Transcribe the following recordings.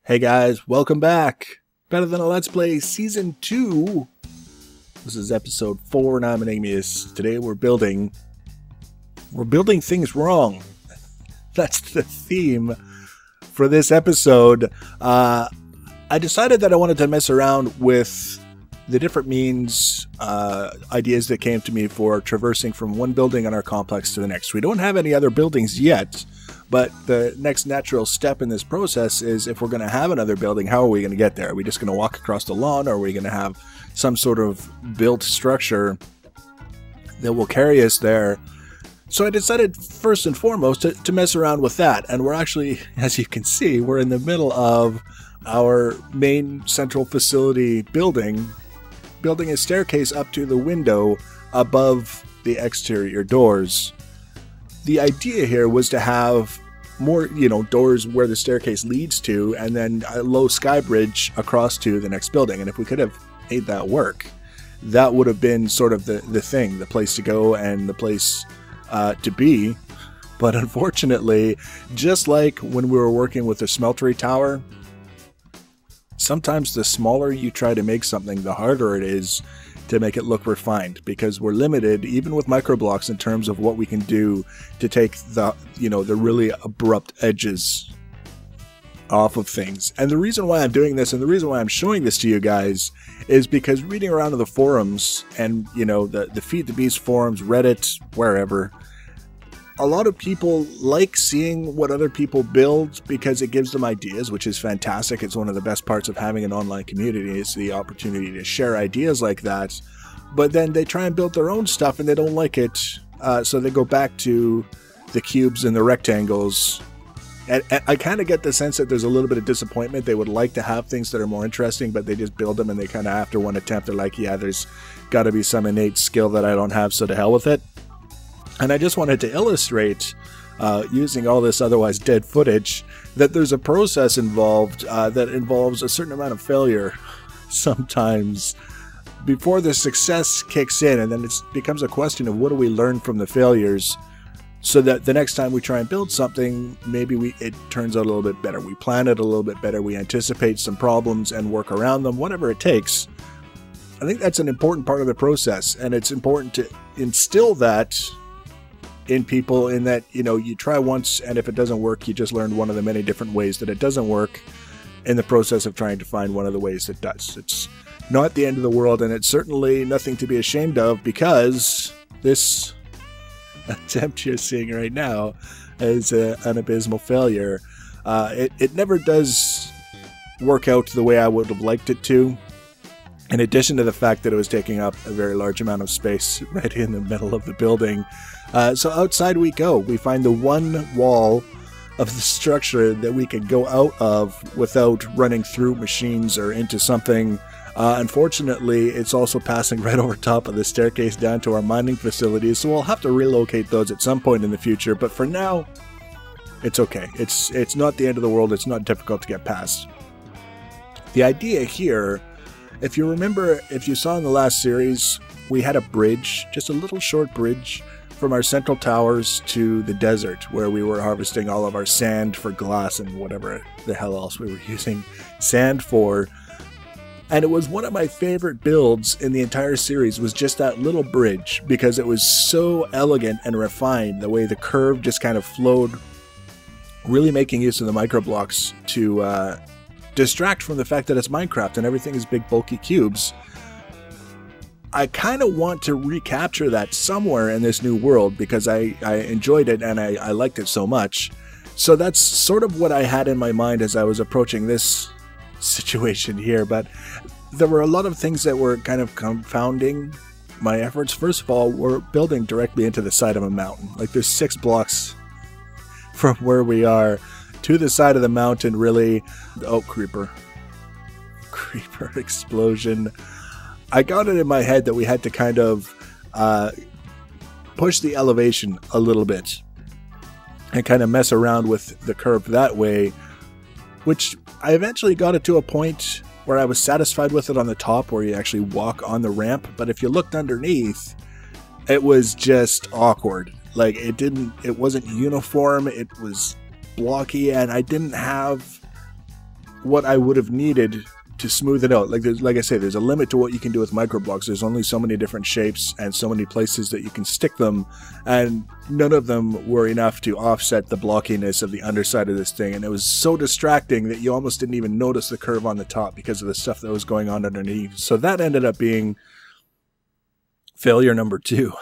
Hey guys, welcome back. Better Than a Let's Play Season 2. This is episode 4, and I'm Anamius. Today we're building things wrong. That's the theme for this episode. I decided that I wanted to mess around with the different means, ideas that came to me for traversing from one building in our complex to the next. We don't have any other buildings yet, but the next natural step in this process is if we're going to have another building, how are we going to get there? Are we just going to walk across the lawn, or are we going to have some sort of built structure that will carry us there? So I decided first and foremost to mess around with that. And we're actually, as you can see, we're in the middle of our main central facility building a staircase up to the window above the exterior doors. The idea here was to have more, doors where the staircase leads to, and then a low sky bridge across to the next building. And if we could have made that work, that would have been sort of the thing, the place to go and the place to be. But unfortunately, just like when we were working with the smeltery tower, sometimes the smaller you try to make something, the harder it is to make it look refined, because we're limited even with microblocks in terms of what we can do to take the really abrupt edges off of things. And the reason why I'm doing this, and the reason why I'm showing this to you guys, is because reading around in the forums and the Feed the Beast forums, Reddit, wherever, a lot of people like seeing what other people build because it gives them ideas, which is fantastic. It's one of the best parts of having an online community, is the opportunity to share ideas like that. But then they try and build their own stuff and they don't like it, so they go back to the cubes and the rectangles. And I kind of get the sense that there's a little bit of disappointment. They would like to have things that are more interesting, but they just build them and they kind of, after one attempt, they're like, yeah, there's got to be some innate skill that I don't have, so to hell with it. And I just wanted to illustrate, using all this otherwise dead footage, that there's a process involved that involves a certain amount of failure sometimes before the success kicks in, and then it becomes a question of what do we learn from the failures, so that the next time we try and build something, maybe it turns out a little bit better. We plan it a little bit better, we anticipate some problems and work around them, whatever it takes. I think that's an important part of the process, and it's important to instill that in people, in that you try once, and if it doesn't work, you just learn one of the many different ways that it doesn't work in the process of trying to find one of the ways that does. It's not the end of the world, and it's certainly nothing to be ashamed of, because this attempt you're seeing right now is an abysmal failure. It never does work out the way I would have liked it to, in addition to the fact that it was taking up a very large amount of space right in the middle of the building. So outside we go. We find the one wall of the structure that we can go out of without running through machines or into something. Unfortunately, it's also passing right over top of the staircase down to our mining facilities, so we'll have to relocate those at some point in the future, but for now, it's okay. It's not the end of the world. It's not difficult to get past. The idea here, if you remember, if you saw in the last series, we had a bridge, just a little short bridge, from our central towers to the desert, where we were harvesting all of our sand for glass and whatever the hell else we were using sand for. And it was one of my favorite builds in the entire series, was just that little bridge, because it was so elegant and refined, the way the curve just kind of flowed, really making use of the microblocks to distract from the fact that it's Minecraft and everything is big bulky cubes. I kind of want to recapture that somewhere in this new world, because I enjoyed it and I liked it so much. So that's sort of what I had in my mind as I was approaching this situation here. But there were a lot of things that were kind of confounding my efforts. First of all, we're building directly into the side of a mountain. Like, there's 6 blocks from where we are to the side of the mountain, really. Oh, creeper explosion. I got it in my head that we had to kind of push the elevation a little bit and kind of mess around with the curve that way, which I eventually got it to a point where I was satisfied with it on the top, where you actually walk on the ramp. But if you looked underneath, it was just awkward. Like, it wasn't uniform, it was blocky, and I didn't have what I would have needed to smooth it out. Like I say, there's a limit to what you can do with microblocks. There's only so many different shapes and so many places that you can stick them, and none of them were enough to offset the blockiness of the underside of this thing, and it was so distracting that you almost didn't even notice the curve on the top because of the stuff that was going on underneath. So that ended up being failure number 2.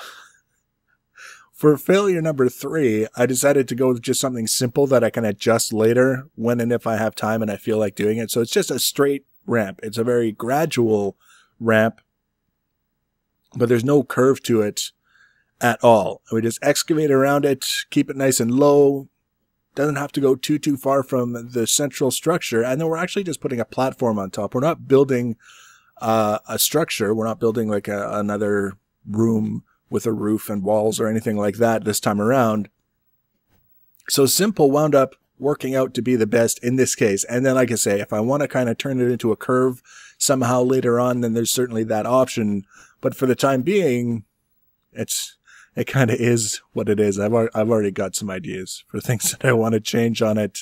For failure number 3, I decided to go with just something simple that I can adjust later when and if I have time and I feel like doing it. So it's just a straight ramp. It's a very gradual ramp, but there's no curve to it at all. We just excavate around it, keep it nice and low. Doesn't have to go too far from the central structure. And then we're actually just putting a platform on top. We're not building a structure. We're not building like another room with a roof and walls or anything like that this time around. So simple wound up working out to be the best in this case. And then, like I say, if I want to kind of turn it into a curve somehow later on, then there's certainly that option. But for the time being, it kind of is what it is. I've already got some ideas for things that I want to change on it.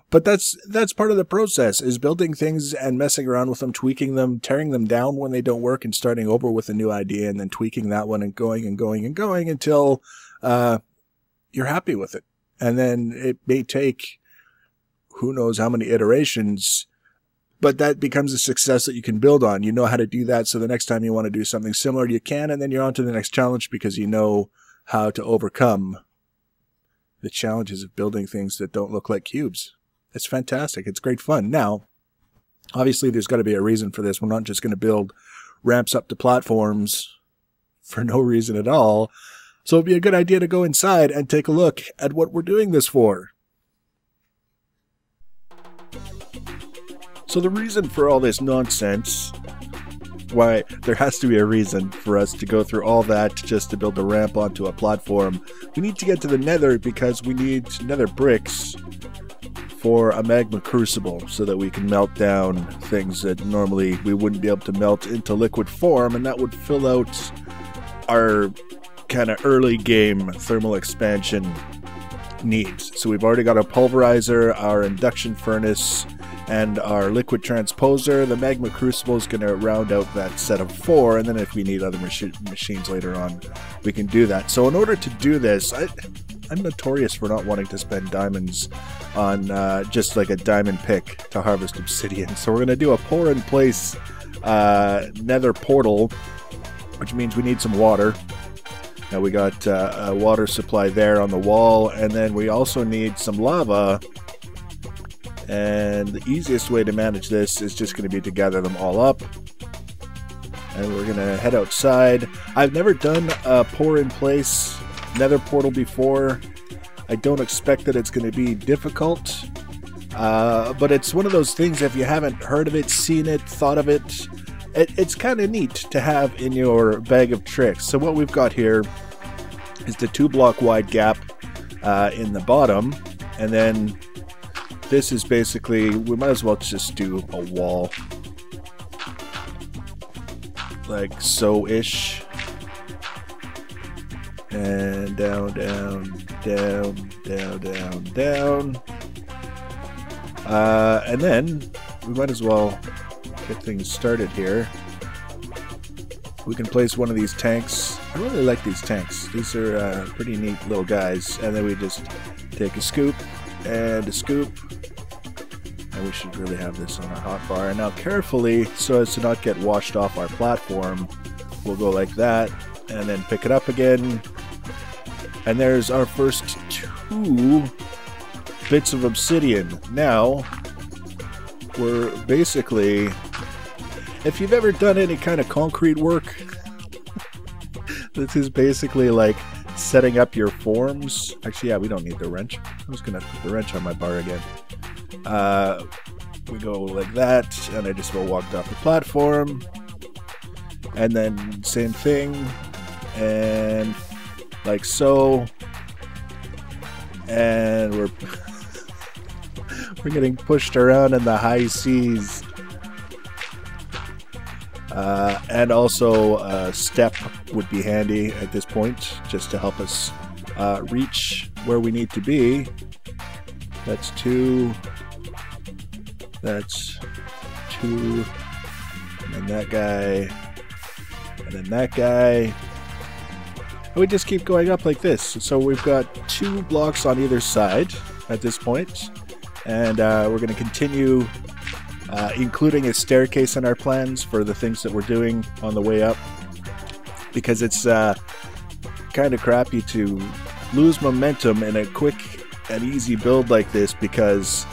But that's part of the process, is building things and messing around with them, tweaking them, tearing them down when they don't work and starting over with a new idea and then tweaking that one and going until you're happy with it. And then it may take who knows how many iterations, but that becomes a success that you can build on. You know how to do that, so the next time you want to do something similar, you can, and then you're on to the next challenge because you know how to overcome the challenges of building things that don't look like cubes. It's fantastic. It's great fun. Now, obviously, there's got to be a reason for this. We're not just going to build ramps up to platforms for no reason at all. So it'd be a good idea to go inside and take a look at what we're doing this for. So the reason for all this nonsense, why there has to be a reason for us to go through all that just to build a ramp onto a platform. We need to get to the Nether because we need Nether bricks for a magma crucible so that we can melt down things that normally we wouldn't be able to melt into liquid form, and that would fill out our kind of early game thermal expansion needs. So we've already got our pulverizer, our induction furnace, and our liquid transposer. The magma crucible is going to round out that set of 4, and then if we need other machines later on, we can do that. So in order to do this, I'm notorious for not wanting to spend diamonds on just like a diamond pick to harvest obsidian. So we're going to do a pour in place nether portal, which means we need some water. Now we got a water supply there on the wall, and then we also need some lava. And the easiest way to manage this is just going to be to gather them all up. And we're going to head outside. I've never done a pour in place nether portal before. I don't expect that it's going to be difficult. But it's one of those things, if you haven't heard of it, seen it, thought of it, it's kind of neat to have in your bag of tricks. So what we've got here is the 2-block wide gap in the bottom, and then this is basically, we might as well just do a wall like so-ish, and down, and then we might as well get things started here. We can place one of these tanks. I really like these tanks. These are pretty neat little guys. And then we just take a scoop and a scoop. And we should really have this on our hotbar. And now carefully, so as to not get washed off our platform, we'll go like that. And then pick it up again. And there's our first 2 bits of obsidian. Now, we're basically... If you've ever done any kind of concrete work, this is basically like setting up your forms. Actually, yeah, we don't need the wrench. I was going to put the wrench on my bar again. We go like that, and I just walked off the platform. And then same thing, and like so. And we're getting pushed around in the high seas. And also a step would be handy at this point, just to help us reach where we need to be. That's 2. That's 2. And then that guy. And then that guy. And we just keep going up like this. So we've got 2 blocks on either side at this point. And we're going to continue including a staircase in our plans for the things that we're doing on the way up. Because it's kind of crappy to lose momentum in a quick and easy build like this because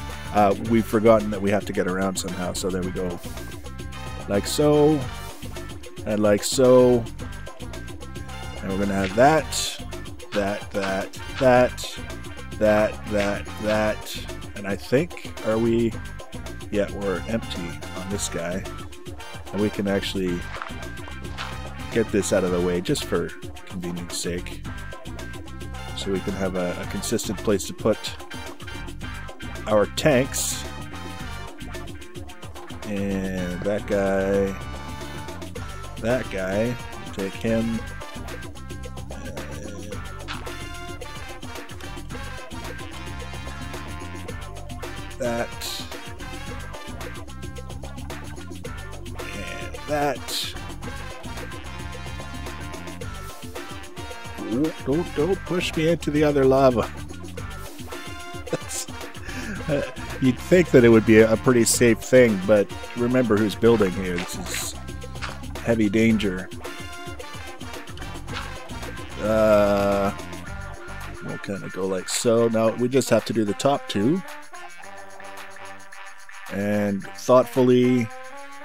we've forgotten that we have to get around somehow. So there we go. Like so. And like so. And we're going to have that. And I think, are we... Yeah, we're empty on this guy. And we can actually get this out of the way just for convenience sake. So we can have a consistent place to put our tanks. And that guy, take him. That. And that. Don't push me into the other lava. You'd think that it would be a pretty safe thing, but remember who's building here. This is heavy danger. We'll kind of go like so. Now we just have to do the top 2. And thoughtfully,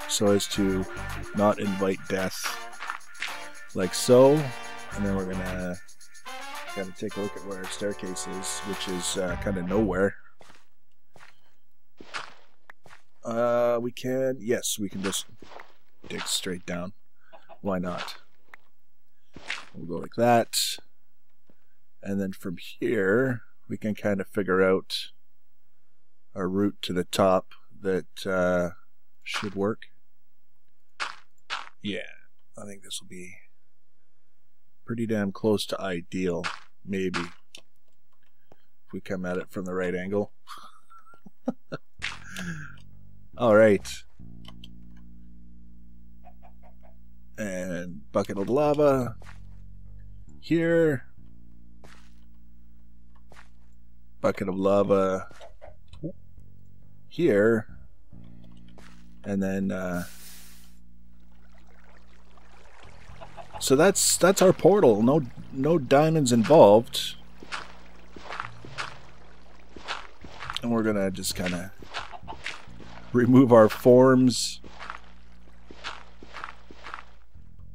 so as to not invite death. Like so. And then we're gonna kind of take a look at where our staircase is, which is kind of nowhere. We can, yes, we can just dig straight down. Why not? We'll go like that. And then from here, we can kind of figure out a route to the top that should work. Yeah, I think this will be pretty damn close to ideal, maybe, if we come at it from the right angle. Alright. And bucket of lava here. Bucket of lava here. And then so that's our portal. No diamonds involved. And we're gonna just kind of remove our forms.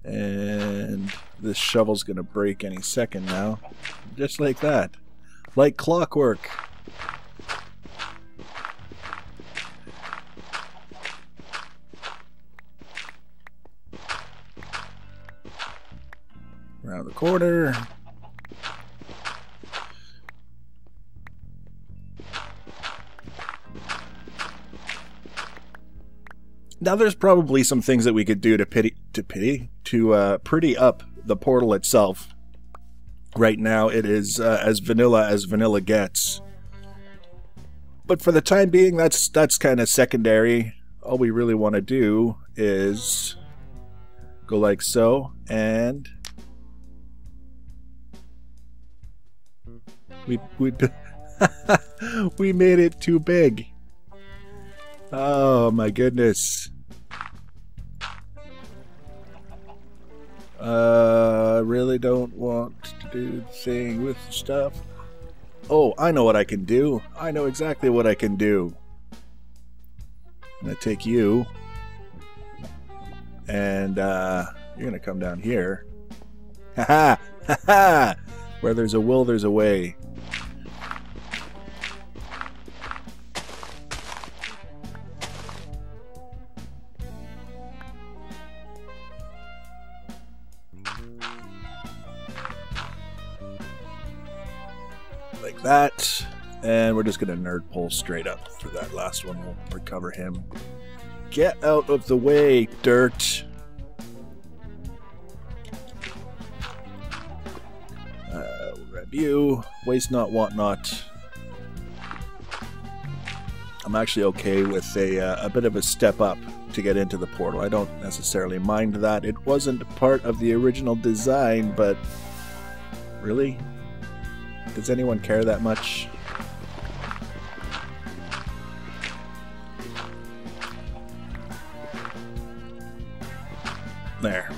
And this shovel's gonna break any second now. Just like that. Like clockwork. Around the corner. Now there's probably some things that we could do to pretty up the portal itself. Right now it is as vanilla gets. But for the time being, that's kind of secondary. All we really want to do is go like so, and we we made it too big. Oh my goodness. Really don't want to do the thing with the stuff. Oh, I know what I can do. I know exactly what I can do. I'm gonna take you, and you're gonna come down here. Haha! Haha! Where there's a will, there's a way. Like that, and we're just gonna nerd pull straight up for that last one. We'll recover him. Get out of the way, dirt. We'll grab you. Waste not, want not. I'm actually okay with a bit of a step up to get into the portal. I don't necessarily mind that. It wasn't part of the original design, but really? Does anyone care that much? There.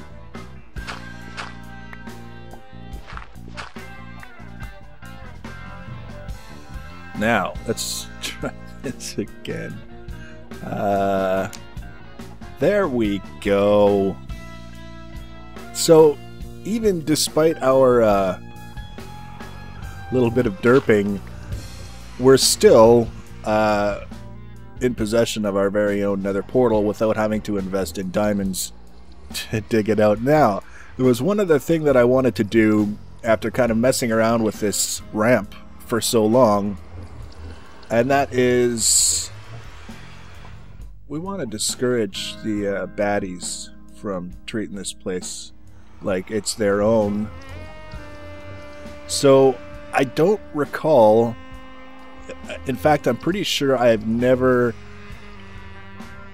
Now, let's try this again. There we go. So, even despite our little bit of derping, we're still in possession of our very own nether portal without having to invest in diamonds to dig it out. Now, there was one other thing that I wanted to do after kind of messing around with this ramp for so long, and that is we want to discourage the baddies from treating this place like it's their own. So I don't recall, in fact I'm pretty sure I have never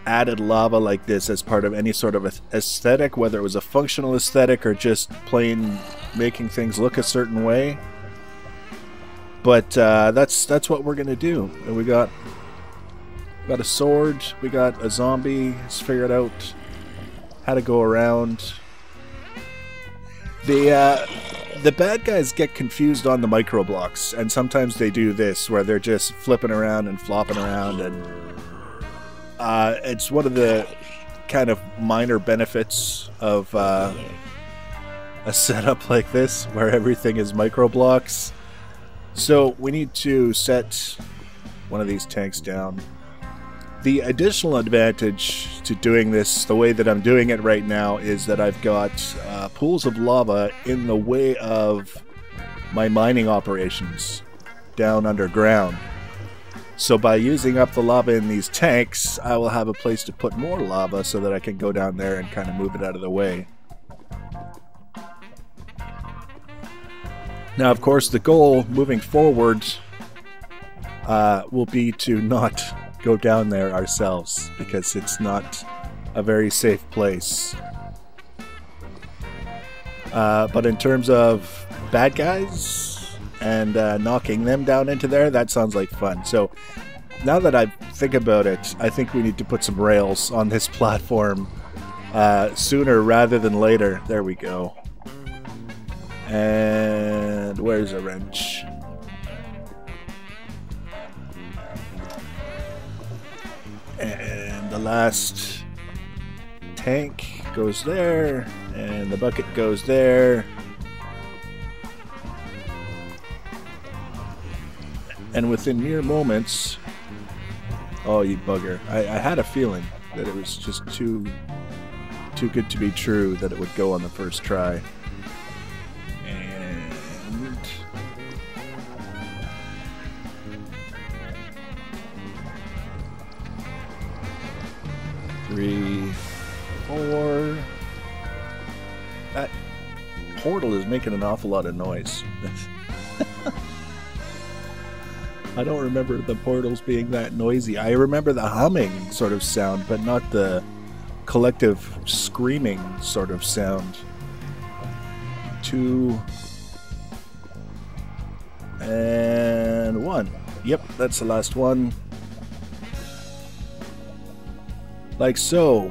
added lava like this as part of any sort of aesthetic, whether it was a functional aesthetic or just plain making things look a certain way. But that's what we're gonna do. And we got a sword, we got a zombie. Let's figure it out how to go around. The bad guys get confused on the micro blocks, and sometimes they do this where they're just flipping around and flopping around, and it's one of the kind of minor benefits of a setup like this where everything is micro blocks. So we need to set one of these tanks down. The additional advantage to doing this the way that I'm doing it right now is that I've got pools of lava in the way of my mining operations down underground. So by using up the lava in these tanks, I will have a place to put more lava so that I can go down there and kind of move it out of the way. Now, of course, the goal moving forward will be to not go down there ourselves, because it's not a very safe place. But in terms of bad guys and knocking them down into there, that sounds like fun. So now that I think about it, I think we need to put some rails on this platform sooner rather than later. There we go. And where's a wrench? And the last tank goes there, and the bucket goes there. And within mere moments... Oh, you bugger. I had a feeling that it was just too good to be true that it would go on the first try. And... 3, 4... That portal is making an awful lot of noise. I don't remember the portals being that noisy. I remember the humming sort of sound, but not the collective screaming sort of sound. 2 and 1. Yep, that's the last one. Like so.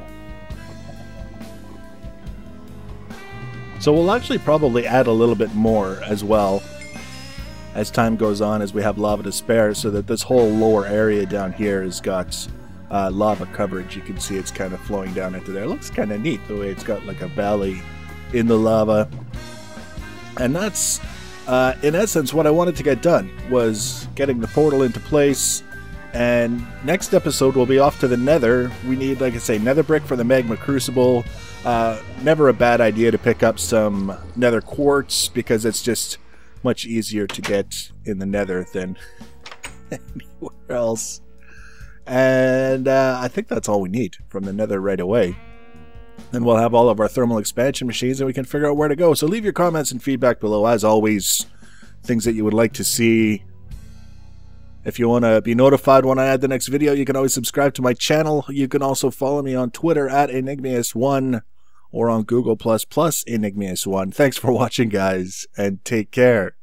So we'll actually probably add a little bit more as well as time goes on, as we have lava to spare, so that this whole lower area down here has got lava coverage. You can see it's kind of flowing down into there. It looks kind of neat the way it's got like a valley in the lava. And that's in essence what I wanted to get done, was getting the portal into place. And next episode we'll be off to the Nether. We need, like I say, Nether brick for the magma crucible. Never a bad idea to pick up some Nether quartz, because it's just much easier to get in the Nether than anywhere else. And I think that's all we need from the Nether right away. Then we'll have all of our thermal expansion machines, and we can figure out where to go. So leave your comments and feedback below, as always. Things that you would like to see, If you want to be notified when I add the next video, you can always subscribe to my channel. You can also follow me on Twitter at Enigmius1 or on Google++ Enigmius1. Thanks for watching, guys, and take care.